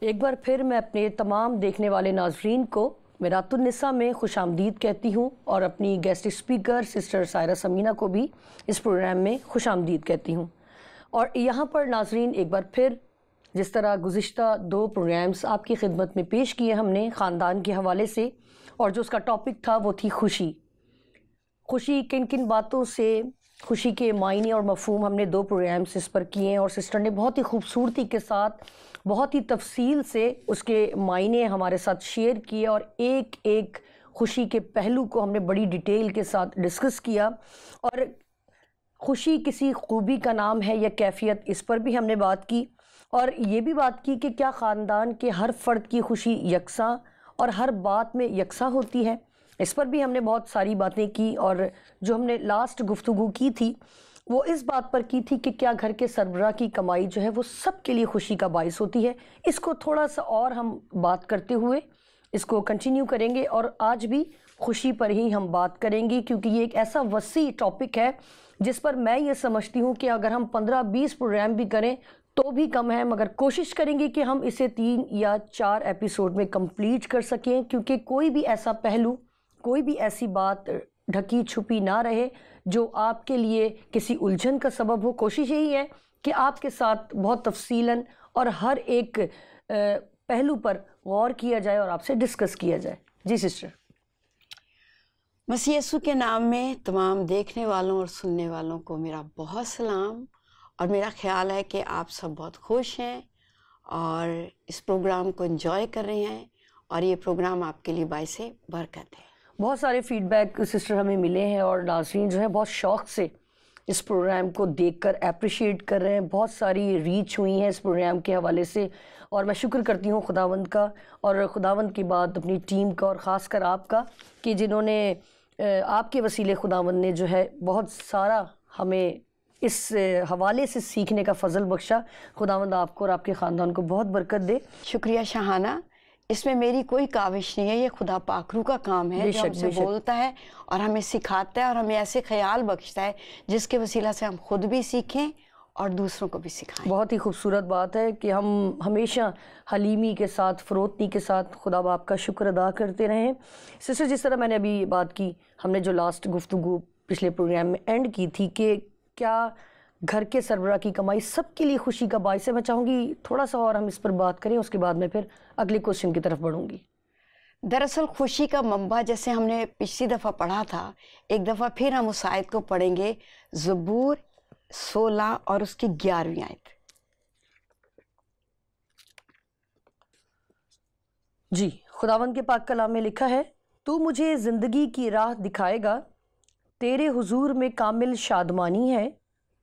ایک بار پھر میں اپنے تمام دیکھنے والے ناظرین کو میرات النساء میں خوش آمدید کہتی ہوں اور اپنی guest speaker sister Saira Samina کو بھی اس پروگرام میں خوش آمدید کہتی ہوں۔ اور یہاں پر ناظرین ایک بار پھر جس طرح گزشتہ 2 پروگرامز آپ کی خدمت میں پیش کیے ہم نے خاندان کے حوالے سے، اور جو اس کا ٹاپک تھا وہ تھی خوشی۔ خوشی کن کن باتوں سے، خوشی کے معنی اور مفہوم، ہم نے 2 پروگرامز اس پر کیے ہیں اور سسٹر نے بہت ہی خوبصورتی کے ساتھ بہت ہی تفصیل سے اس کے معنی ہمارے ساتھ شیئر کیے، اور ایک ایک خوشی کے پہلو کو ہم نے بڑی ڈیٹیل کے ساتھ ڈسکس کیا۔ اور خوشی کسی خوبی کا نام ہے یا کیفیت، اس پر بھی ہم نے بات کی، اور یہ بھی بات کی کہ کیا خاندان کے ہر فرد کی خوشی یکساں اور ہر بات میں یکساں ہوتی ہے، اس پر بھی ہم نے بہت ساری باتیں کی۔ اور جو ہم نے لاسٹ گفتگو کی تھی وہ اس بات پر کی تھی کہ کیا گھر کے سربراہ کی کمائی جو ہے وہ سب کے لیے خوشی کا باعث ہوتی ہے۔ اس کو تھوڑا سا اور ہم بات کرتے ہوئے اس کو کنٹینیو کریں گے، اور آج بھی خوشی پر ہی ہم بات کریں گے، کیونکہ یہ ایک ایسا وسیع ٹاپک ہے جس پر میں یہ سمجھتی ہوں کہ اگر ہم 15-20 پروگرام بھی کریں تو بھی کم ہے، مگر کوشش کریں گے کہ ہم اسے 3 یا 4 ایپیسوڈ میں کمپلیٹ کر سکیں، کیونکہ کوئی بھی ایسا پہلو، کوئی بھی ایسی بات ڈھکی چھپی نہ رہے جو آپ کے لیے کسی الجھن کا سبب ہو۔ کوشش یہی ہے کہ آپ کے ساتھ بہت تفصیلاً اور ہر ایک پہلو پر غور کیا جائے اور آپ سے ڈسکس کیا جائے۔ جی سسٹر۔ مسیح یسوع کے نام میں تمام دیکھنے والوں اور سننے والوں کو میرا بہت سلام، اور میرا خیال ہے کہ آپ سب بہت خوش ہیں اور اس پروگرام کو انجوائے کر رہے ہیں، اور یہ پروگرام آپ کے لیے باعث برکت ہے۔ بہت سارے فیڈ بیک سسٹر ہمیں ملے ہیں، اور ناظرین جو ہیں بہت شوق سے اس پروگرام کو دیکھ کر اپریشیٹ کر رہے ہیں، بہت ساری ریچ ہوئی ہیں اس پروگرام کے حوالے سے، اور میں شکر کرتی ہوں خداوند کا، اور خداوند کی بات اپنی ٹیم کا اور خاص کر آپ کا، کہ جنہوں نے آپ کے وسیلے خداوند نے جو ہے بہت سارا ہمیں اس حوالے سے سیکھنے کا فضل بخشا۔ خداوند آپ کو اور آپ کے خاندان کو بہت برکت دے۔ شکریہ شاہانہ، اس میں میری کوئی کاوش نہیں ہے، یہ خدا پاک روح کا کام ہے جو ہم سے بولتا ہے اور ہمیں سکھاتا ہے اور ہمیں ایسے خیال بخشتا ہے جس کے وسیلہ سے ہم خود بھی سیکھیں اور دوسروں کو بھی سکھائیں۔ بہت ہی خوبصورت بات ہے کہ ہم ہمیشہ حلیمی کے ساتھ، فروتنی کے ساتھ خدا باپ کا شکر ادا کرتے رہیں۔ سسٹر، جس طرح میں نے ابھی بات کی، ہم نے جو لاسٹ گفتگو پچھلے پروگرام میں اینڈ کی تھی کہ کیا گھر کے سربراہ کی کمائی سب کے لیے خوشی کا باعث ہے، میں چاہوں گی تھوڑا سا اور ہم اس پر بات کریں، اس کے بعد میں پھر اگلے کوشچن کی طرف بڑھوں گی۔ دراصل خوشی کا منبع جیسے ہم نے پچھلی دفعہ پڑھا تھا، ایک دفعہ پھر ہم اس آیت کو پڑھیں گے، زبور 16 اور اس کی 11ویں آیت۔ جی، خداوند کے پاک کلام میں لکھا ہے، تو مجھے زندگی کی راہ دکھائے گا، تیرے حضور میں کامل شادمانی ہے،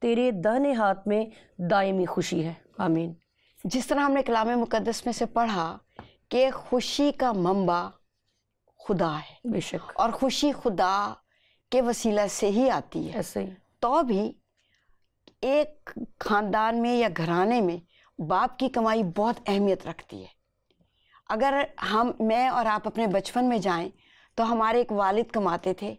تیرے داہنے ہاتھ میں دائمی خوشی ہے۔ آمین۔ جس طرح ہم نے کلام مقدس میں سے پڑھا کہ خوشی کا منبع خدا ہے، بے شک، اور خوشی خدا کے وسیلہ سے ہی آتی ہے، ایسے ہی تو بھی ایک خاندان میں یا گھرانے میں باپ کی کمائی بہت اہمیت رکھتی ہے۔ اگر میں اور آپ اپنے بچپن میں جائیں تو ہمارے ایک والد کماتے تھے،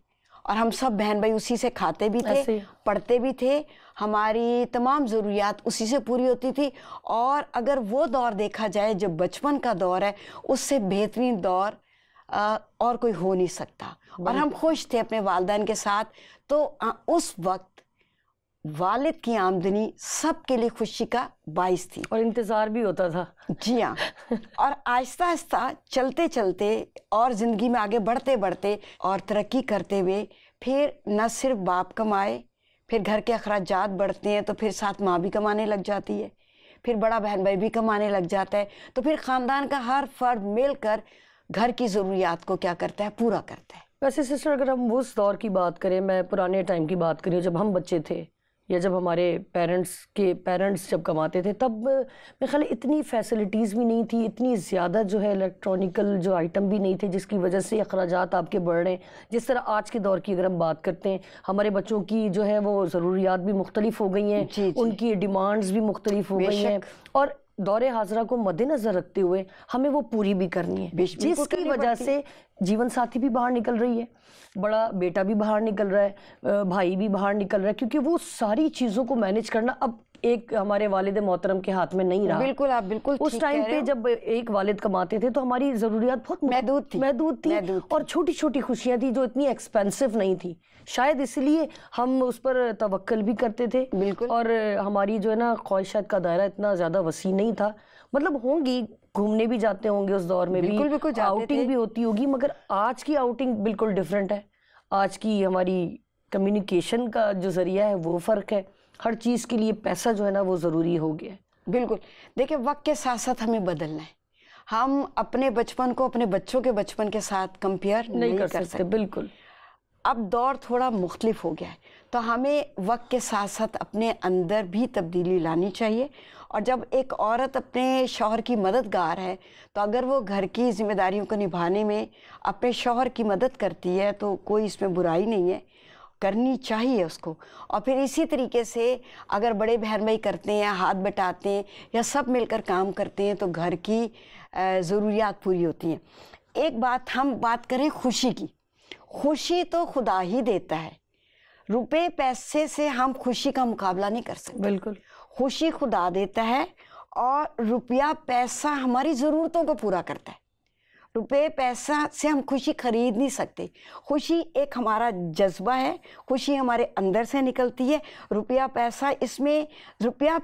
اور ہم سب بہن بھائی اسی سے کھاتے بھی تھے، پڑھتے بھی تھے، ہماری تمام ضروریات اسی سے پوری ہوتی تھی، اور اگر وہ دور دیکھا جائے جو بچپن کا دور ہے، اس سے بہترین دور اور کوئی ہو نہیں سکتا، اور ہم خوش تھے اپنے والدین کے ساتھ۔ تو اس وقت والد کی آمدنی سب کے لیے خوشی کا باعث تھی، اور انتظار بھی ہوتا تھا۔ جی ہاں، اور آہستہ آہستہ چلتے چلتے اور زندگی میں آگے بڑھتے بڑھتے اور ترقی کرتے ہوئے، پھر نہ صرف باپ کمائے، پھر گھر کے اخراجات بڑھتے ہیں تو پھر ساتھ ماں بھی کمانے لگ جاتی ہے، پھر بڑا بہن بھائی بھی کمانے لگ جاتا ہے، تو پھر خاندان کا ہر فرد مل کر گھر کی ضروریات کو کیا کرتا ہے، پورا کرتا ہے۔ ویسے سسٹر، اگر ہم اس دور کی بات کریں، میں پرانے ٹائم کی بات کریں، جب ہم بچے تھے یا جب ہمارے پیرنٹس جب کماتے تھے، تب میرے خیال اتنی فیسلٹیز بھی نہیں تھی، اتنی زیادہ جو ہے الیکٹرانیکل جو آئٹم بھی نہیں تھے، جس کی وجہ سے اخراجات آپ کے بڑھ رہے ہیں۔ جس طرح آج کے دور کی اگر ہم بات کرتے ہیں، ہمارے بچوں کی جو ہے وہ ضروریات بھی مختلف ہو گئی ہیں، ان کی ڈیمانڈز بھی مختلف ہو گئی ہیں، اور دور حاضرہ کو مد نظر رکھتے ہوئے ہمیں وہ پوری بھی کرنی ہے، جس کی وجہ سے جیون ساتھی بھی باہر نکل رہی ہے، بڑا بیٹا بھی باہر نکل رہا ہے، بھائی بھی باہر نکل رہا ہے، کیونکہ وہ ساری چیزوں کو مینیج کرنا اب ایک ہمارے والد محترم کے ہاتھ میں نہیں رہا. بالکل آپ بالکل اس ٹائم پہ جب ایک والد کماتے تھے تو ہماری ضروریات بہت محدود تھی اور چھوٹی چھوٹی خوشیاں تھی جو اتنی ایکسپینسو نہیں تھی. شاید اس لیے ہم اس پر توکل بھی کرتے تھے. بالکل. اور ہماری جو ہے نا خواہشات کا دائرہ اتنا زیادہ وسیع نہیں تھا. مطلب ہوں گی، گھومنے بھی جاتے ہوں گے اس دور میں بھی، آؤٹنگ بھی ہوتی ہوگی، مگر آج کی آؤٹنگ بالکل ڈیفرنٹ ہے. آج کی ہماری کمیونیکیشن کا جو ذریعہ ہے وہ فرق ہے. ہر چیز کے لیے پیسہ جو ہے نا وہ ضروری ہو گیا ہے. بالکل. دیکھیں وقت کے ساتھ ساتھ ہمیں بدلنا ہے. ہم اپنے بچپن کو اپنے بچوں کے بچپن کے ساتھ کمپیئر نہیں کر سکتے. بالکل. اب دور تھوڑا مختلف ہو گیا ہے تو ہمیں وقت کے ساتھ ساتھ اپنے اندر بھی تبدیلی لانی چاہیے. اور جب ایک عورت اپنے شوہر کی مددگار ہے تو اگر وہ گھر کی ذمہ داریوں کو نبھانے میں اپنے شوہر کی مدد کرتی ہے تو کوئی اس میں برائی نہیں ہے، کرنی چاہیے اس کو. اور پھر اسی طریقے سے اگر بڑے بہن بھائی کرتے ہیں، ہاتھ بٹاتے ہیں یا سب مل کر کام کرتے ہیں تو گھر کی ضروریات پوری ہوتی ہیں. ایک بات ہم بات کریں خوشی کی. خوشی تو خدا ہی دیتا ہے. روپے پیسے سے ہم خوشی کا مقابلہ نہیں کر سکتے. بالکل. خوشی خدا دیتا ہے اور روپیہ پیسہ ہماری ضرورتوں کو پورا کرتا ہے. روپے پیسہ سے ہم خوشی خرید نہیں سکتے. خوشی ایک ہمارا جذبہ ہے، خوشی ہمارے اندر سے نکلتی ہے. روپیہ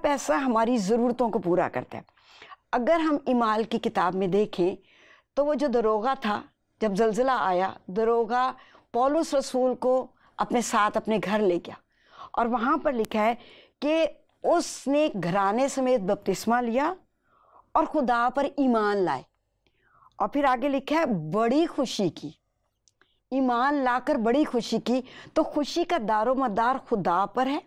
پیسہ ہماری ضرورتوں کو پورا کرتا ہے. اگر ہم اعمال کی کتاب میں دیکھیں تو وہ جو دروغہ تھا، جب زلزلہ آیا دروغہ پولس رسول کو اپنے ساتھ اپنے گھر لے گیا اور وہاں پر لکھا ہے کہ اس نے گھرانے سمیت بپتسمہ لیا اور خدا پر ایمان لائے. اور پھر آگے لکھا ہے بڑی خوشی کی، ایمان لا کر بڑی خوشی کی. تو خوشی کا دار و مدار خدا پر ہے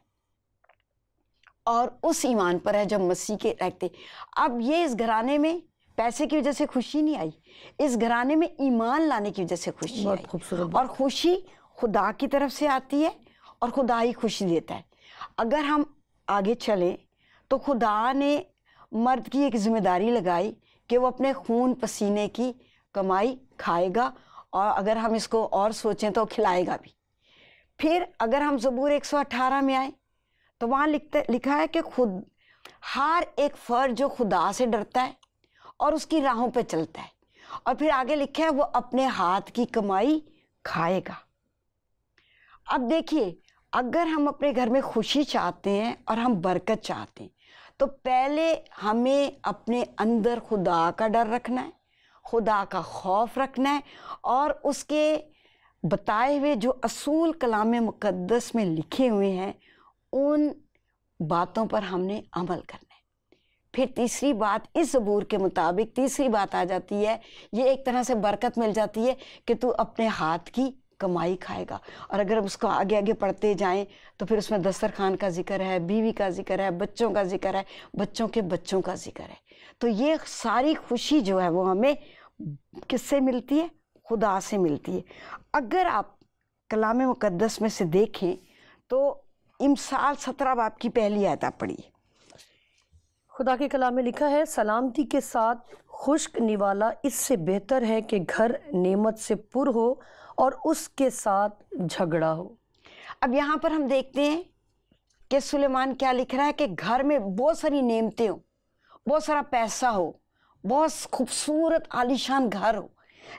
اور اس ایمان پر ہے جو مسیح کے رہتے. اب یہ اس گھرانے میں پیسے کی وجہ سے خوشی نہیں آئی، اس گھرانے میں ایمان لانے کی وجہ سے خوشی آئی. خوبصورت. اور خوشی خدا کی طرف سے آتی ہے اور خدا ہی خوشی دیتا ہے. اگر ہم آگے چلیں تو خدا نے مرد کی ایک ذمہ داری لگائی کہ وہ اپنے خون پسینے کی کمائی کھائے گا، اور اگر ہم اس کو اور سوچیں تو کھلائے گا بھی. پھر اگر ہم زبور 118 میں آئیں تو وہاں لکھا ہے کہ ہر ایک فرد جو خدا سے ڈرتا ہے اور اس کی راہوں پہ چلتا ہے. اور پھر آگے لکھا ہے وہ اپنے ہاتھ کی کمائی کھائے گا. اب دیکھیے اگر ہم اپنے گھر میں خوشی چاہتے ہیں اور ہم برکت چاہتے ہیں تو پہلے ہمیں اپنے اندر خدا کا ڈر رکھنا ہے، خدا کا خوف رکھنا ہے، اور اس کے بتائے ہوئے جو اصول کلام مقدس میں لکھے ہوئے ہیں ان باتوں پر ہم نے عمل کرنا ہے. پھر تیسری بات اس زبور کے مطابق تیسری بات آ جاتی ہے، یہ ایک طرح سے برکت مل جاتی ہے کہ تو اپنے ہاتھ کی کمائی کھائے گا. اور اگر اس کو آگے آگے پڑھتے جائیں تو پھر اس میں دسترخوان کا ذکر ہے، بیوی کا ذکر ہے، بچوں کا ذکر ہے، بچوں کے بچوں کا ذکر ہے. تو یہ ساری خوشی جو ہے وہ ہمیں کس سے ملتی ہے؟ خدا سے ملتی ہے. اگر آپ کلام مقدس میں سے دیکھیں تو امثال 17 باب کی پہلی آیت آپ پڑھیے. خدا کے کلام میں لکھا ہے، سلامتی کے ساتھ خشک نوالا اس سے بہتر ہے کہ گھر نعمت سے پر ہو اور اس کے ساتھ جھگڑا ہو. اب یہاں پر ہم دیکھتے ہیں کہ سلیمان کیا لکھ رہا ہے کہ گھر میں بہت ساری نعمتیں ہوں، بہت سارا پیسہ ہو، بہت خوبصورت عالیشان گھر ہو،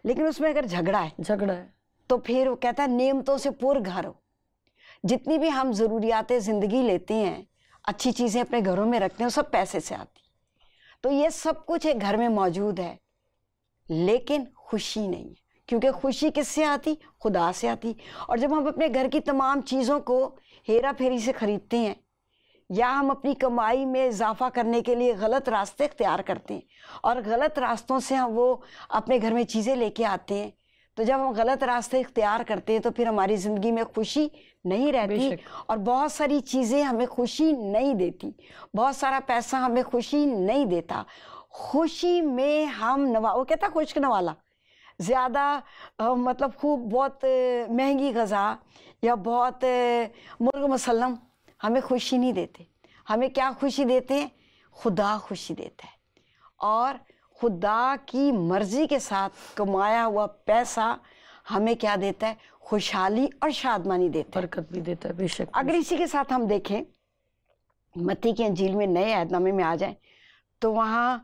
لیکن اس میں اگر جھگڑا ہے تو پھر وہ کہتا ہے نعمتوں سے پر گھر ہو. جتنی بھی ہم ضروریات زندگی لیتے ہیں، اچھی چیزیں اپنے گھروں میں رکھتے ہیں، وہ سب پیسے سے آتی. تو یہ سب کچھ ایک گھر میں موجود ہے لیکن خوشی نہیں ہے، کیونکہ خوشی کس سے آتی؟ خدا سے آتی. اور جب ہم اپنے گھر کی تمام چیزوں کو ہیرا پھیری سے خریدتے ہیں یا ہم اپنی کمائی میں اضافہ کرنے کے لیے غلط راستے اختیار کرتے ہیں اور غلط راستوں سے ہم وہ اپنے گھر میں چیزیں لے کے آتے ہیں، تو جب ہم غلط راستے اختیار کرتے ہیں تو پھر ہماری زندگی میں خوشی نہیں رہتی اور بہت ساری چیزیں ہمیں خوشی نہیں دیتی، بہت سارا پیسہ ہمیں خوشی نہیں دیتا. خوشی میں ہم وہ کہتا خشک نوالا، زیادہ مطلب خوب بہت مہنگی غذا یا بہت مرغ مسلم ہمیں خوشی نہیں دیتے. ہمیں کیا خوشی دیتے ہیں؟ خدا خوشی دیتا ہے. اور خدا کی مرضی کے ساتھ کمایا ہوا پیسہ ہمیں کیا دیتا ہے؟ خوشحالی اور شادمانی دیتا ہے، برکت بھی دیتا ہے. بے شک. اگر اسی کے ساتھ ہم دیکھیں متی کی انجیل میں نئے عہد نامے میں آ جائیں تو وہاں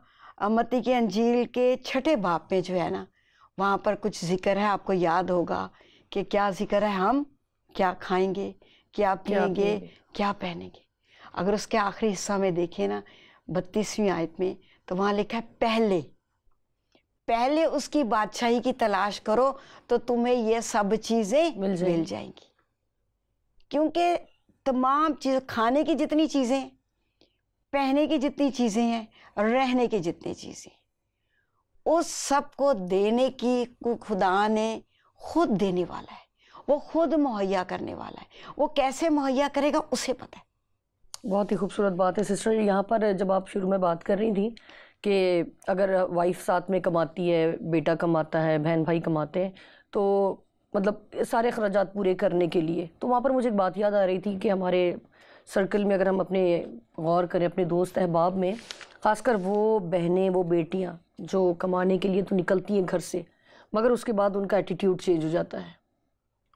متی کی انجیل کے 6 باب میں جو ہے نا وہاں پر کچھ ذکر ہے، آپ کو یاد ہوگا کہ کیا ذکر ہے، ہم کیا کھائیں گے، کیا پئیں گے، کیا پہنیں گے. اگر اس کے آخری حصہ میں دیکھیں نا 32ویں آیت میں تو وہاں لکھا ہے پہلے اس کی بادشاہی کی تلاش کرو تو تمہیں یہ سب چیزیں مل جائیں گی. کیونکہ تمام چیز، کھانے کی جتنی چیزیں، پہننے کی جتنی چیزیں ہیں، رہنے کی جتنی چیزیں، اس سب کو دینے کی خدا نے خود دینے والا ہے، وہ خود مہیا کرنے والا ہے. وہ کیسے مہیا کرے گا اسے پتہ ہے. بہت ہی خوبصورت بات ہے سسٹر. یہاں پر جب آپ شروع میں بات کر رہی تھیں کہ اگر وائف ساتھ میں کماتی ہے، بیٹا کماتا ہے، بہن بھائی کماتے ہیں، تو مطلب سارے اخراجات پورے کرنے کے لیے، تو وہاں پر مجھے ایک بات یاد آ رہی تھی کہ ہمارے سرکل میں اگر ہم اپنے غور کریں، اپنے دوست احباب میں، خاص کر وہ بہنیں، وہ بیٹیاں جو کمانے کے لیے تو نکلتی ہیں گھر سے، مگر اس کے بعد ان کا ایٹیٹیوڈ چینج ہو جاتا ہے.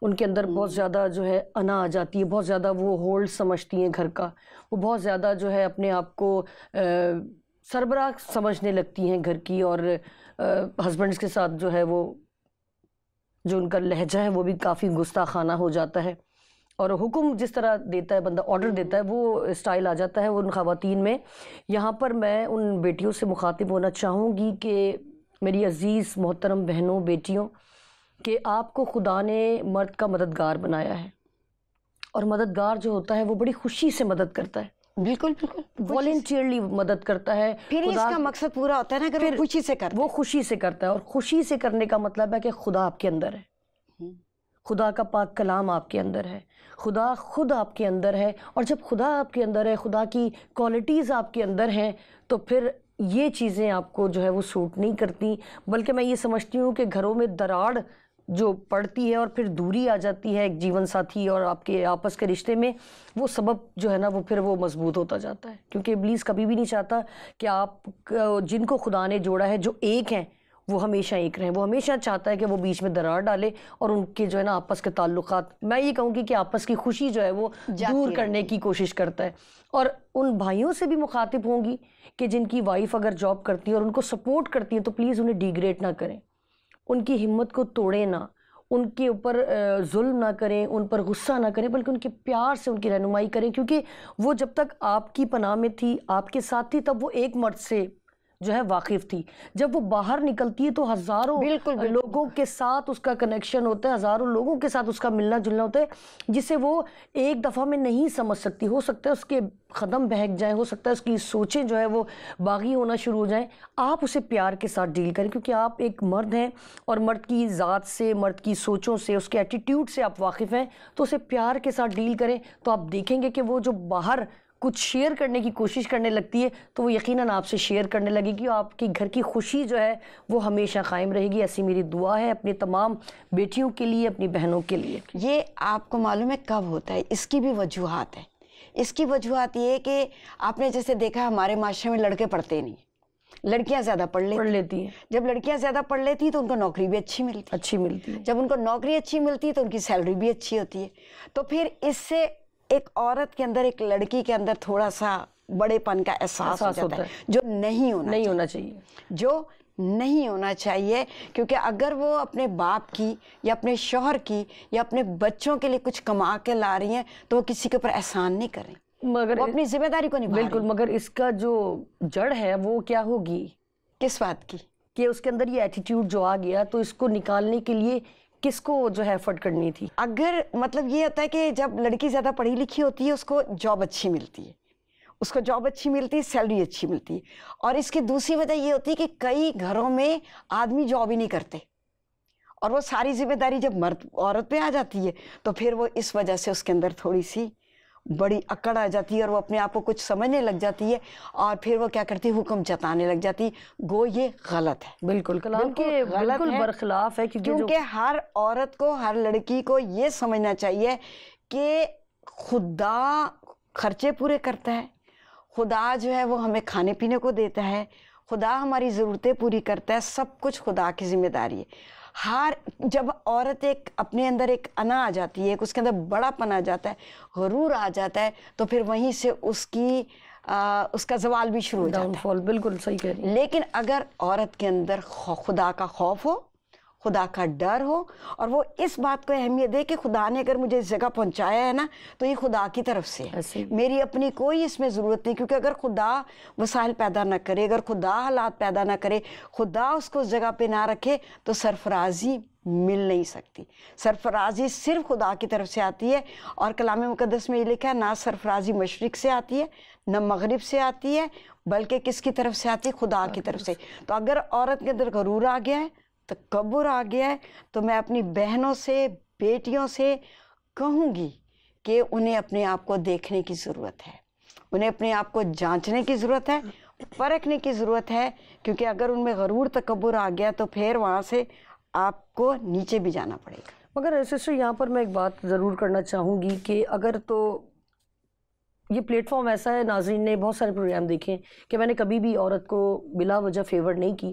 ان کے اندر بہت زیادہ جو ہے انا آ جاتی ہے، بہت زیادہ وہ ہولڈ سمجھتی ہیں گھر کا، وہ بہت زیادہ جو ہے اپنے آپ کو سربراہ سمجھنے لگتی ہیں گھر کی، اور ہسبینڈس کے ساتھ جو ہے وہ جو ان کا لہجہ ہے وہ بھی کافی گستاخانہ ہو جاتا ہے، اور حکم جس طرح دیتا ہے بندہ، آرڈر دیتا ہے، وہ اسٹائل آ جاتا ہے ان خواتین میں. یہاں پر میں ان بیٹیوں سے مخاطب ہونا چاہوں گی کہ میری عزیز محترم بہنوں، بیٹیوں، کہ آپ کو خدا نے مرد کا مددگار بنایا ہے، اور مددگار جو ہوتا ہے وہ بڑی خوشی سے مدد کرتا ہے. بالکل بالکل والنٹیئرلی مدد کرتا ہے. پھر اس کا مقصد پورا ہوتا ہے نا، اگر وہ خوشی سے کرتا ہے. وہ خوشی سے کرتا ہے، اور خوشی سے کرنے کا مطلب ہے کہ خدا آپ کے اندر ہے، خدا کا پاک کلام آپ کے اندر ہے، خدا خود آپ کے اندر ہے. اور جب خدا آپ کے اندر ہے، خدا کی کوالٹیز آپ کے اندر ہیں، تو پھر یہ چیزیں آپ کو جو ہے وہ سوٹ نہیں کرتی. بلکہ میں یہ سمجھتی ہوں کہ گھروں میں دراڑ جو پڑتی ہے اور پھر دوری آ جاتی ہے ایک جیون ساتھی اور آپ کے آپس کے رشتے میں، وہ سبب جو ہے نا وہ پھر وہ مضبوط ہوتا جاتا ہے. کیونکہ ابلیس کبھی بھی نہیں چاہتا کہ آپ جن کو خدا نے جوڑا ہے، جو ایک ہیں، وہ ہمیشہ ایک رہیں. وہ ہمیشہ چاہتا ہے کہ وہ بیچ میں دراڑ ڈالے اور ان کے جو ہے نا آپس کے تعلقات، میں یہ کہوں گی کہ آپس کی خوشی جو ہے وہ دور کرنے کی کوشش کرتا ہے. اور ان بھائیوں سے بھی مخاطب ہوں گی کہ جن کی وائف اگر جاب کرتی ہے اور ان کو سپورٹ کرتی ہے، تو پلیز انہیں ڈیگریڈ نہ کریں، ان کی ہمت کو توڑیں نہ، ان کے اوپر ظلم نہ کریں، ان پر غصہ نہ کریں، بلکہ ان کے پیار سے ان کی رہنمائی کریں. کیونکہ وہ جب تک آپ کی پناہ میں تھی، آپ کے ساتھ تھی، تب وہ ایک مرد سے جو ہے واقف تھی. جب وہ باہر نکلتی ہے تو ہزاروں لوگوں کے ساتھ اس کا کنیکشن ہوتا ہے، ہزاروں لوگوں کے ساتھ اس کا ملنا جلنا ہوتا ہے، جسے وہ ایک دفعہ میں نہیں سمجھ سکتی. ہو سکتا ہے اس کے قدم بہک جائیں، ہو سکتا ہے اس کی سوچیں جو ہے وہ باغی ہونا شروع ہو جائیں. آپ اسے پیار کے ساتھ ڈیل کریں، کیونکہ آپ ایک مرد ہیں اور مرد کی ذات سے، مرد کی سوچوں سے، اس کے ایٹیٹیوڈ سے آپ واقف ہیں. تو اسے پیار کے ساتھ ڈیل کریں، تو آپ دیکھیں گے کہ وہ جو باہر کچھ شیئر کرنے کی کوشش کرنے لگتی ہے، تو وہ یقیناً آپ سے شیئر کرنے لگے گی، اور آپ کی گھر کی خوشی جو ہے وہ ہمیشہ قائم رہے گی. ایسی میری دعا ہے اپنی تمام بیٹیوں کے لیے، اپنی بہنوں کے لیے. یہ آپ کو معلوم ہے کب ہوتا ہے؟ اس کی بھی وجوہات ہیں. اس کی وجوہات یہ ہے کہ آپ نے جیسے دیکھا ہمارے معاشرے میں لڑکے پڑھتے نہیں، لڑکیاں زیادہ پڑھ لیتی ہیں. جب لڑکیاں زیادہ پڑھ لیتی ہیں تو ان کو نوکری بھی اچھی ملتی ہے. جب ان کو نوکری اچھی ملتی ہے تو ان کی سیلری بھی اچھی ہوتی ہے. تو پھر اس سے ایک عورت کے اندر، ایک لڑکی کے اندر تھوڑا سا بڑے پن کا احساس ہو جاتا ہے، جو نہیں ہونا چاہیے، جو نہیں ہونا چاہیے. کیونکہ اگر وہ اپنے باپ کی یا اپنے شوہر کی یا اپنے بچوں کے لیے کچھ کما کے لا رہی ہیں تو وہ کسی کے اوپر احسان نہیں کریں، مگر وہ اپنی ذمہ داری کو نبھا رہی ہیں. بالکل. مگر اس کا جو جڑ ہے وہ کیا ہوگی؟ کس بات کی؟ کہ اس کے اندر یہ ایٹیٹیوڈ جو آ گیا، تو اس کو نکالنے کے لیے کس کو جو ہے ایفرٹ کرنی تھی؟ اگر مطلب یہ ہوتا ہے کہ جب لڑکی زیادہ پڑھی لکھی ہوتی ہے، اس کو جاب اچھی ملتی ہے، اس کو جاب اچھی ملتی ہے، سیلری اچھی ملتی ہے. اور اس کی دوسری وجہ یہ ہوتی ہے کہ کئی گھروں میں آدمی جاب ہی نہیں کرتے، اور وہ ساری ذمہ داری جب مرد عورت پہ آ جاتی ہے تو پھر وہ اس وجہ سے اس کے اندر تھوڑی سی بڑی اکڑ آ جاتی ہے، اور وہ اپنے آپ کو کچھ سمجھنے لگ جاتی ہے، اور پھر وہ کیا کرتی ہے؟ حکم جتانے لگ جاتی. گو یہ غلط ہے، بالکل کلام کے بالکل برخلاف ہے. کیونکہ ہر عورت کو، ہر لڑکی کو یہ سمجھنا چاہیے کہ خدا خرچے پورے کرتا ہے، خدا جو ہے وہ ہمیں کھانے پینے کو دیتا ہے، خدا ہماری ضرورتیں پوری کرتا ہے, سب کچھ خدا کی ذمہ داری ہے. جب عورت ایک اپنے اندر ایک انا آ جاتی ہے, اس کے اندر بڑا پن آ جاتا ہے, غرور آ جاتا ہے, تو پھر وہیں سے اس کا زوال بھی شروع ہو جاتا ہے, ڈاؤن فال. بالکل صحیح کہہ رہی ہیں. لیکن اگر عورت کے اندر خدا کا خوف ہو, خدا کا ڈر ہو, اور وہ اس بات کو اہمیت دے کہ خدا نے اگر مجھے اس جگہ پہنچایا ہے نا تو یہ خدا کی طرف سے ہے, میری اپنی کوئی اس میں ضرورت نہیں. کیونکہ اگر خدا وسائل پیدا نہ کرے, اگر خدا حالات پیدا نہ کرے, خدا اس کو اس جگہ پہ نہ رکھے, تو سرفرازی مل نہیں سکتی. سرفرازی صرف خدا کی طرف سے آتی ہے, اور کلام مقدس میں یہ لکھا ہے, نہ سرفرازی مشرق سے آتی ہے نہ مغرب سے آتی ہے, بلکہ کس کی طرف سے آتی ہے؟ خدا کی طرف سے. تو اگر عورت کے اندر غرور آ گیا ہے, تکبر آ گیا ہے, تو میں اپنی بہنوں سے, بیٹیوں سے کہوں گی کہ انہیں اپنے آپ کو دیکھنے کی ضرورت ہے, انہیں اپنے آپ کو جانچنے کی ضرورت ہے, پرکھنے کی ضرورت ہے. کیونکہ اگر ان میں غرور تکبر آ گیا تو پھر وہاں سے آپ کو نیچے بھی جانا پڑے گا. مگر سسٹر یہاں پر میں ایک بات ضرور کرنا چاہوں گی کہ اگر تو یہ پلیٹ فارم ایسا ہے, ناظرین نے بہت سارے پروگرام دیکھیں کہ میں نے کبھی بھی عورت کو بلا وجہ فیور نہیں کی.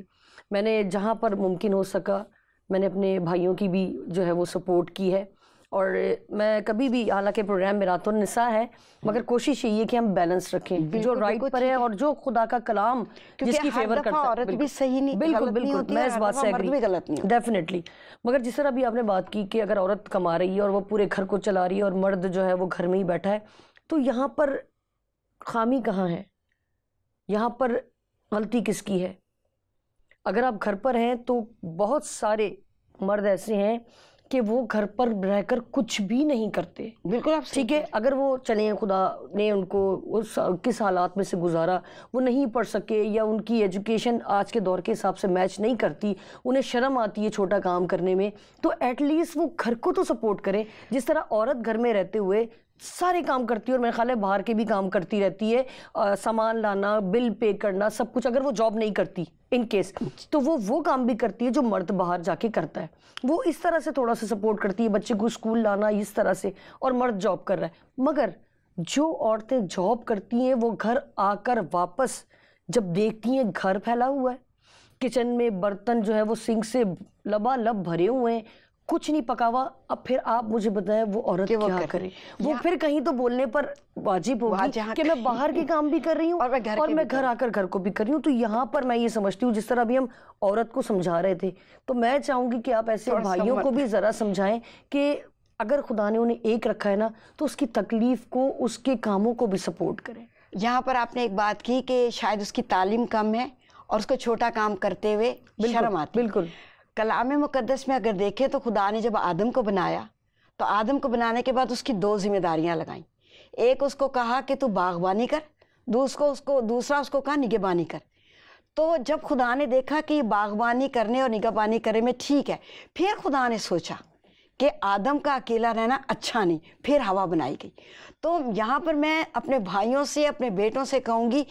میں نے جہاں پر ممکن ہو سکا میں نے اپنے بھائیوں کی بھی جو ہے وہ سپورٹ کی ہے, اور میں کبھی بھی, حالانکہ پروگرام میرات النساء ہے, مگر کوشش یہی ہے کہ ہم بیلنس رکھیں, جو رائٹ پر ہے اور جو خدا کا کلام جس کی فیور کرتا ہے. عورت بھی صحیح نہیں, بالکل بالکل, میں اس بات سے مرد بھی غلط نہیں, ڈیفینیٹلی. مگر جس طرح بھی آپ نے بات کی کہ اگر عورت کما رہی ہے اور وہ پورے گھر کو چلا رہی ہے اور مرد جو ہے وہ گھر میں ہی بیٹھا ہے, تو یہاں پر خامی کہاں ہے؟ یہاں پر غلطی کس کی ہے؟ اگر آپ گھر پر ہیں تو بہت سارے مرد ایسے ہیں کہ وہ گھر پر رہ کر کچھ بھی نہیں کرتے. بالکل آپ ٹھیک ہے, اگر وہ چلیں خدا نے ان کو کس حالات میں سے گزارا, وہ نہیں پڑھ سکے یا ان کی ایجوکیشن آج کے دور کے حساب سے میچ نہیں کرتی, انہیں شرم آتی ہے چھوٹا کام کرنے میں, تو ایٹ لیسٹ وہ گھر کو تو سپورٹ کریں. جس طرح عورت گھر میں رہتے ہوئے سارے کام کرتی ہے, اور میرے خیال ہے باہر کے بھی کام کرتی رہتی ہے, سامان لانا, بل پے کرنا, سب کچھ. اگر وہ جاب نہیں کرتی ان کیس, تو وہ کام بھی کرتی ہے جو مرد باہر جا کے کرتا ہے. وہ اس طرح سے تھوڑا سا سپورٹ کرتی ہے, بچے کو اسکول لانا اس طرح سے, اور مرد جاب کر رہا ہے. مگر جو عورتیں جاب کرتی ہیں وہ گھر آ کر واپس جب دیکھتی ہیں گھر پھیلا ہوا ہے, کچن میں برتن جو ہے وہ سنک سے لبالب بھرے ہوئے ہیں, کچھ نہیں پکا ہوا, اب پھر آپ مجھے بتائیں وہ عورت کیا کرے؟ وہ پھر کہیں تو بولنے پر واجب ہوگی کہ میں باہر کے کام بھی کر رہی ہوں اور میں گھر آ کر گھر کو بھی کر رہی ہوں. تو یہاں پر میں یہ سمجھتی ہوں, جس طرح بھی ہم عورت کو سمجھا رہے تھے, تو میں چاہوں گی کہ آپ ایسے بھائیوں کو بھی ذرا سمجھائیں کہ اگر خدا نے انہیں ایک رکھا ہے نا, تو اس کی تکلیف کو, اس کے کاموں کو بھی سپورٹ کریں. یہاں پر آپ نے ایک بات کی کہ شاید اس کی تعلیم کم ہے اور اس کو چھوٹا کام کرتے ہوئے شرم آتی. بالکل. کلام مقدس میں اگر دیکھیں تو خدا نے جب آدم کو بنایا تو آدم کو بنانے کے بعد اس کی 2 ذمہ داریاں لگائیں. ایک اس کو کہا کہ تو باغبانی کر, دوسرا اس کو کہا نگہبانی کر. تو جب خدا نے دیکھا کہ یہ باغبانی کرنے اور نگہبانی کرنے میں ٹھیک ہے, پھر خدا نے سوچا کہ آدم کا اکیلا رہنا اچھا نہیں, پھر ہوا بنائی گئی. تو یہاں پر میں اپنے بھائیوں سے, اپنے بیٹوں سے کہوں گی,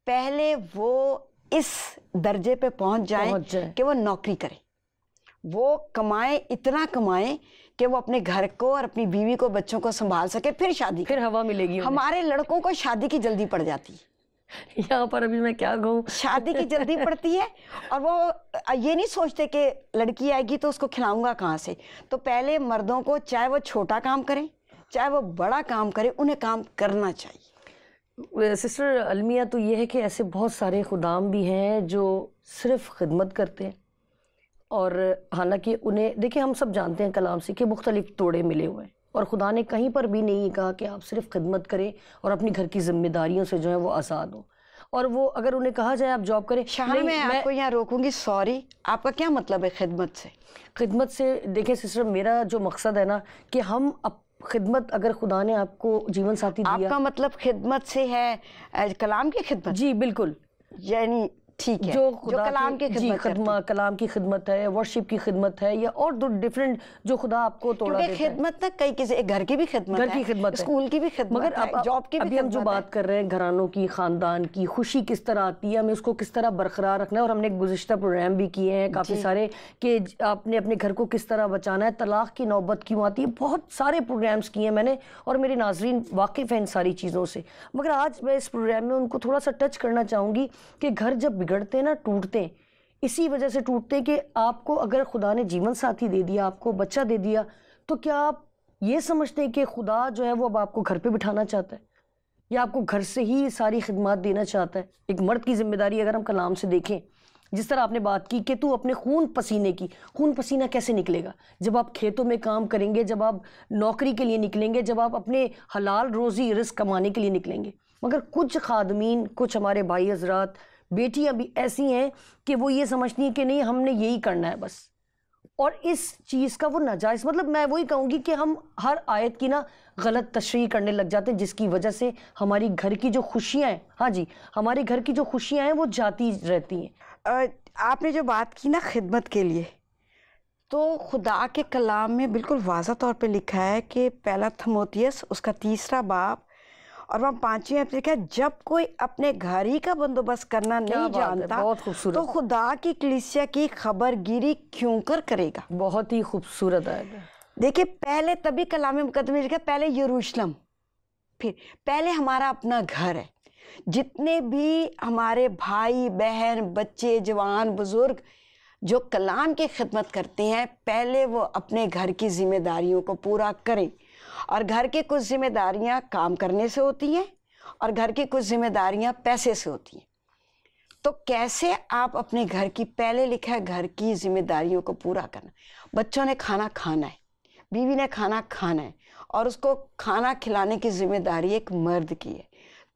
پہلے وہ اس درجے پہ پہنچ جائیں کہ وہ نوکری کریں, وہ کمائیں, اتنا کمائیں کہ وہ اپنے گھر کو اور اپنی بیوی کو, بچوں کو سنبھال سکے, پھر شادی, پھر ہوا ملے گی. ہمارے لڑکوں کو شادی کی جلدی پڑ جاتی ہے. یہاں پر ابھی میں کیا کہوں, شادی کی جلدی پڑتی ہے, اور وہ یہ نہیں سوچتے کہ لڑکی آئے گی تو اس کو کھلاؤں گا کہاں سے. تو پہلے مردوں کو, چاہے وہ چھوٹا کام کریں چاہے وہ بڑا کام کریں, انہیں کام کرنا چاہیے. سسٹر المیہ, تو یہ ہے کہ ایسے بہت سارے خدام بھی ہیں جو صرف خدمت کرتے ہیں, اور حالانکہ انہیں دیکھیں, ہم سب جانتے ہیں کلام سے کہ مختلف توڑے ملے ہوئے ہیں, اور خدا نے کہیں پر بھی نہیں کہا کہ آپ صرف خدمت کریں اور اپنی گھر کی ذمہ داریوں سے جو ہے وہ آزاد ہوں. اور وہ اگر انہیں کہا جائے آپ جاب کریں, شاہنہ میں آپ کو یہاں روکوں گی, سوری, آپ کا کیا مطلب ہے خدمت سے؟ خدمت سے دیکھیں سسٹر, میرا جو مقصد ہے نا کہ ہم خدمت, اگر خدا نے آپ کو جیون ساتھی دیا, آپ کا مطلب خدمت سے ہے کلام کی خدمت؟ جی بالکل, یعنی ٹھیک ہے, جو کلام کی خدمت, کلام کی خدمت ہے, ورشپ کی خدمت ہے, یا اور ڈیفرنٹ جو خدا آپ کو توڑا دیتا ہے. خدمت تک کئی کسی, گھر کی بھی خدمت ہے, گھر کی خدمت ہے, اسکول کی بھی خدمت ہے, جاب کی بھی خدمت ہے. ابھی ہم جو بات کر رہے ہیں گھرانوں کی, خاندان کی خوشی کس طرح آتی ہے, ہمیں اس کو کس طرح برقرار رکھنا ہے, اور ہم نے گزشتہ پروگرام بھی کیے ہیں کافی سارے کہ آپ نے اپنے گھر کو کس طرح بچانا ہے, طلاق کی نوبت کیوں آتی ہے, بہت سارے پروگرامز کیے ہیں میں نے, اور میرے ناظرین واقف ہیں ان ساری چیزوں سے. مگر آج میں اس پروگرام میں ان کو تھوڑا سا ٹچ کرنا چاہوں گی کہ گھر جب بگڑتے ہیں نا, ٹوٹتے ہیں, اسی وجہ سے ٹوٹتے ہیں کہ آپ کو اگر خدا نے جیون ساتھی دے دیا, آپ کو بچہ دے دیا, تو کیا آپ یہ سمجھتے ہیں کہ خدا جو ہے وہ اب آپ کو گھر پہ بٹھانا چاہتا ہے یا آپ کو گھر سے ہی ساری خدمات دینا چاہتا ہے؟ ایک مرد کی ذمہ داری اگر ہم کلام سے دیکھیں, جس طرح آپ نے بات کی کہ تو اپنے خون پسینہ کیسے نکلے گا جب آپ کھیتوں میں کام کریں گے, جب آپ نوکری کے لیے نکلیں گے, جب آپ اپنے حلال روزی رزق کمانے کے لیے نکلیں گے. مگر کچھ خادمین, کچھ ہمارے بھائی حضرات, بیٹیاں بھی ایسی ہیں کہ وہ یہ سمجھتی ہیں کہ نہیں ہم نے یہی کرنا ہے بس, اور اس چیز کا وہ ناجائز, مطلب میں وہی کہوں گی کہ ہم ہر آیت کی نا غلط تشریح کرنے لگ جاتے ہیں, جس کی وجہ سے ہماری گھر کی جو خوشیاں ہیں, ہاں جی, ہمارے گھر کی جو خوشیاں ہیں وہ جاتی رہتی ہیں. آپ نے جو بات کی نا خدمت کے لیے, تو خدا کے کلام میں بالکل واضح طور پہ لکھا ہے کہ پہلا تھموتیس اس کا 3 باب اور وہاں 5ویں آیت لکھا ہے, جب کوئی اپنے گھر ہی کا بندوبست کرنا نہیں جانتا تو خدا کی کلیسیا کی خبر گیری کیوں کرے گا. بہت ہی خوبصورت آیت ہے. دیکھیں پہلے تبھی کلام مقدس میں لکھا ہے, پہلے یروشلم, پھر پہلے ہمارا اپنا گھر ہے. جتنے بھی ہمارے بھائی بہن بچے جوان بزرگ جو کلام کی خدمت کرتے ہیں, پہلے وہ اپنے گھر کی ذمہ داریوں کو پورا کریں, اور گھر کی کچھ ذمہ داریاں کام کرنے سے ہوتی ہیں اور گھر کی کچھ ذمہ داریاں پیسے سے ہوتی ہیں. تو کیسے آپ اپنے گھر کی, پہلے لکھا ہے گھر کی ذمہ داریوں کو پورا کرنا. بچوں نے کھانا کھانا ہے, بیوی نے کھانا کھانا ہے, اور اس کو کھانا کھلانے کی ذمہ داری ایک مرد کی ہے,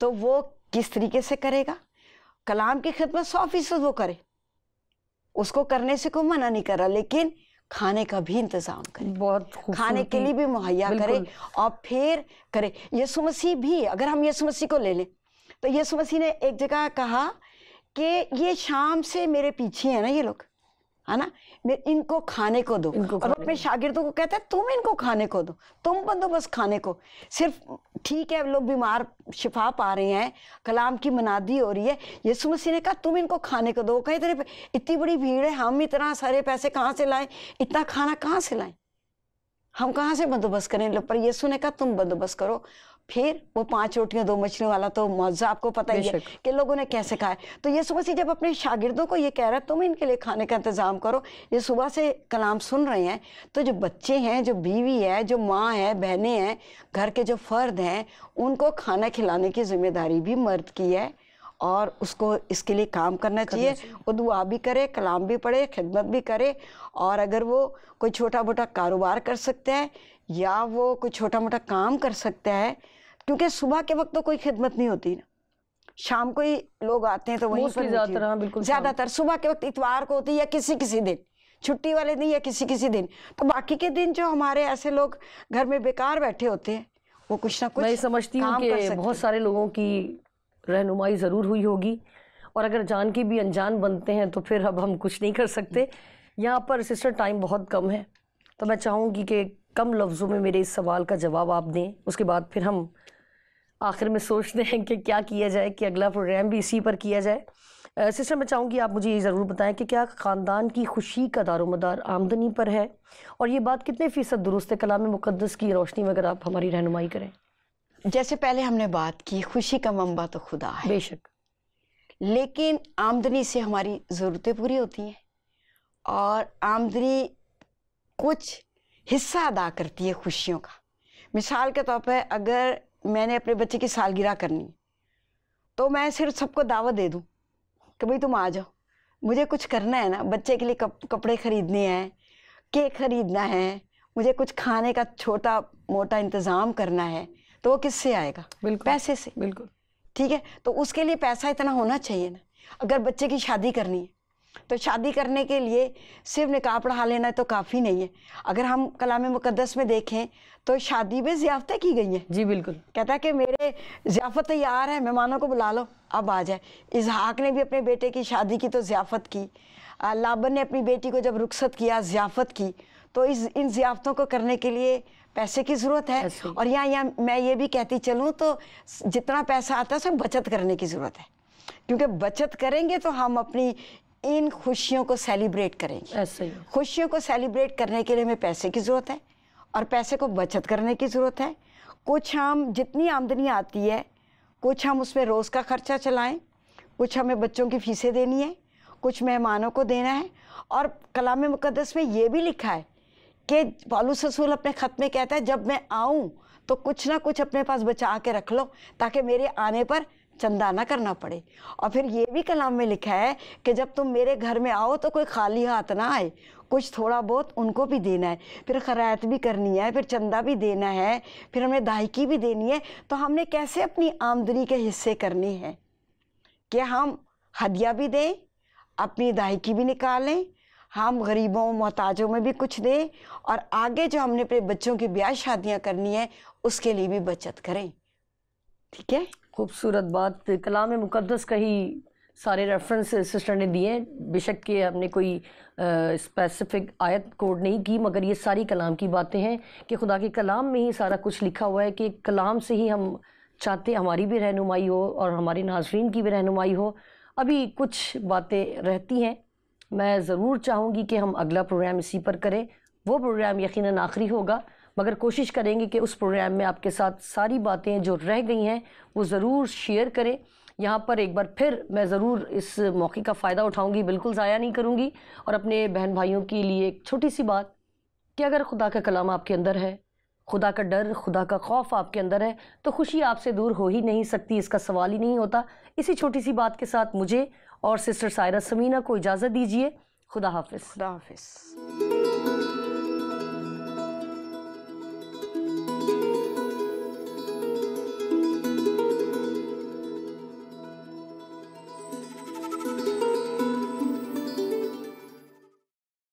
تو وہ کس طریقے سے کرے گا؟ کلام کی خدمت 100% وہ کرے, اس کو کرنے سے کوئی منع نہیں کر رہا, لیکن کھانے کا بھی انتظام کرے, بہت کھانے کے لیے بھی مہیا کرے, اور پھر کرے. یسوع مسیح بھی, اگر ہم یسوع مسیح کو لے لیں تو یسوع مسیح نے ایک جگہ کہا کہ یہ شام سے میرے پیچھے ہیں نا یہ لوگ, ہے نا, ان کو کھانے کو دو, اور اپنے شاگردوں کو کہتا ہے تم ان کو کھانے کو دو, تم بندوبست کھانے کو. صرف ٹھیک ہے لوگ بیمار شفا پا رہے ہیں, کلام کی منادی ہو رہی ہے, یسوع مسیح نے کہا تم ان کو کھانے کو دو. کہیں تیرے اتنی بڑی بھیڑ ہے, ہم اتنا سارے پیسے کہاں سے لائیں, اتنا کھانا کہاں سے لائیں, ہم کہاں سے بندوبست کریں؟ پر یسوع نے کہا تم بندوبست کرو. پھر وہ 5 روٹیاں 2 مچھلیوں والا تو معجزہ آپ کو پتہ ہی ہے کہ لوگوں نے کیسے کھایا. تو یسوع مسیح جب اپنے شاگردوں کو یہ کہہ رہا ہے تم ان کے لیے کھانے کا انتظام کرو, یہ صبح سے کلام سن رہے ہیں, تو جو بچے ہیں, جو بیوی ہے, جو ماں ہے, بہنیں ہیں, گھر کے جو فرد ہیں, ان کو کھانا کھلانے کی ذمہ داری بھی مرد کی ہے, اور اس کو اس کے لیے کام کرنا چاہیے. وہ دعا بھی کرے, کلام بھی پڑھے, خدمت بھی کرے, اور اگر وہ کوئی چھوٹا موٹا کاروبار کر سکتا ہے یا وہ کوئی چھوٹا موٹا کام کر سکتا ہے, کیونکہ صبح کے وقت تو کوئی خدمت نہیں ہوتی نا, شام کو ہی لوگ آتے ہیں تو وہیں پر زیادہ تر صبح کے وقت اتوار کو ہوتی ہے یا کسی دن چھٹی والے دن یا کسی دن. تو باقی کے دن جو ہمارے ایسے لوگ گھر میں بیکار بیٹھے ہوتے ہیں وہ کچھ نہ کچھ میں سمجھتی ہوں کہ بہت سارے لوگوں کی رہنمائی ضرور ہوئی ہوگی, اور اگر جان کے بھی انجان بنتے ہیں تو پھر اب ہم کچھ نہیں کر سکتے. یہاں پر سسٹر ٹائم بہت کم ہے, تو میں چاہوں گی کہ کم لفظوں میں میرے اس سوال کا جواب آپ دیں, اس کے بعد پھر ہم آخر میں سوچتے ہیں کہ کیا کیا جائے, کہ اگلا پروگرام بھی اسی پر کیا جائے. سسٹر میں چاہوں گی آپ مجھے یہ ضرور بتائیں کہ کیا خاندان کی خوشی کا دار و مدار آمدنی پر ہے, اور یہ بات کتنے فیصد درست ہے کلام مقدس کی روشنی میں اگر آپ ہماری رہنمائی کریں؟ جیسے پہلے ہم نے بات کی, خوشی کا منبع تو خدا ہے, بے شک, لیکن آمدنی سے ہماری ضرورتیں پوری ہوتی ہیں, اور آمدنی کچھ حصہ ادا کرتی ہے خوشیوں کا. مثال کے طور پہ اگر میں نے اپنے بچے کی سالگرہ کرنی تو میں صرف سب کو دعوت دے دوں کہ بھئی تم آ جاؤ, مجھے کچھ کرنا ہے نا, بچے کے لیے کپڑے خریدنے ہیں, کیک خریدنا ہے, مجھے کچھ کھانے کا چھوٹا موٹا انتظام کرنا ہے, تو وہ کس سے آئے گا؟ بالکل, پیسے سے. بالکل ٹھیک ہے, تو اس کے لیے پیسہ اتنا ہونا چاہیے نا. اگر بچے کی شادی کرنی ہے تو شادی کرنے کے لیے صرف نکاح پڑھا لینا تو کافی نہیں ہے. اگر ہم کلام مقدس میں دیکھیں تو شادی میں ضیافتیں کی گئی ہیں. جی بالکل, کہتا ہے کہ میرے ضیافت تیار ہے, مہمانوں کو بلا لو اب آ جائے. اسحاق نے بھی اپنے بیٹے کی شادی کی تو ضیافت کی, لابن نے اپنی بیٹی کو جب رخصت کیا ضیافت کی. تو ان ضیافتوں کو کرنے کے لیے پیسے کی ضرورت ہے. اور یہاں میں یہ بھی کہتی چلوں تو جتنا پیسہ آتا ہے اس میں بچت کرنے کی ضرورت ہے, کیونکہ بچت کریں گے تو ہم اپنی ان خوشیوں کو سیلیبریٹ کریں گے. ایسے ہی خوشیوں کو سیلیبریٹ کرنے کے لیے ہمیں پیسے کی ضرورت ہے, اور پیسے کو بچت کرنے کی ضرورت ہے. کچھ ہم جتنی آمدنی آتی ہے کچھ ہم اس میں روز کا خرچہ چلائیں, کچھ ہمیں بچوں کی فیسیں دینی ہے، کچھ مہمانوں کو دینا ہے، اور کلام مقدس میں یہ بھی لکھا ہے کہ پالوس رسول اپنے خط میں کہتا ہے جب میں آؤں تو کچھ نہ کچھ اپنے پاس بچا کے رکھ لو تاکہ میرے آنے پر چندہ نہ کرنا پڑے۔ اور پھر یہ بھی کلام میں لکھا ہے کہ جب تم میرے گھر میں آؤ تو کوئی خالی ہاتھ نہ آئے، کچھ تھوڑا بہت ان کو بھی دینا ہے، پھر خیرات بھی کرنی ہے، پھر چندہ بھی دینا ہے، پھر ہمیں دہائیکی بھی دینی ہے۔ تو ہم نے کیسے اپنی آمدنی کے حصے کرنے ہیں کہ ہم ہدیہ بھی دیں، اپنی دہائیکی بھی نکالیں، ہم غریبوں محتاجوں میں بھی کچھ دیں، اور آگے جو ہم نے اپنے بچوں کی بیاہ شادیاں کرنی ہے اس کے لیے بھی بچت کریں۔ ٹھیک ہے، خوبصورت بات۔ کلام مقدس کا ہی سارے ریفرنس سسٹر نے دیے ہیں، بے شک کہ ہم نے کوئی اسپیسیفک آیت کوڈ نہیں کی، مگر یہ ساری کلام کی باتیں ہیں کہ خدا کے کلام میں ہی سارا کچھ لکھا ہوا ہے کہ کلام سے ہی ہم چاہتے ہیں ہماری بھی رہنمائی ہو اور ہمارے ناظرین کی بھی رہنمائی ہو۔ ابھی کچھ باتیں رہتی ہیں، میں ضرور چاہوں گی کہ ہم اگلا پروگرام اسی پر کریں۔ وہ پروگرام یقیناً آخری ہوگا، مگر کوشش کریں گے کہ اس پروگرام میں آپ کے ساتھ ساری باتیں جو رہ گئی ہیں وہ ضرور شیئر کریں۔ یہاں پر ایک بار پھر میں ضرور اس موقع کا فائدہ اٹھاؤں گی، بالکل ضائع نہیں کروں گی، اور اپنے بہن بھائیوں کے لیے ایک چھوٹی سی بات کہ اگر خدا کا کلام آپ کے اندر ہے، خدا کا ڈر، خدا کا خوف آپ کے اندر ہے، تو خوشی آپ سے دور ہو ہی نہیں سکتی، اس کا سوال ہی نہیں ہوتا۔ اسی چھوٹی سی بات کے ساتھ مجھے اور سسٹر سائرہ سمینہ کو اجازت دیجیے۔ خدا حافظ۔ خدا حافظ۔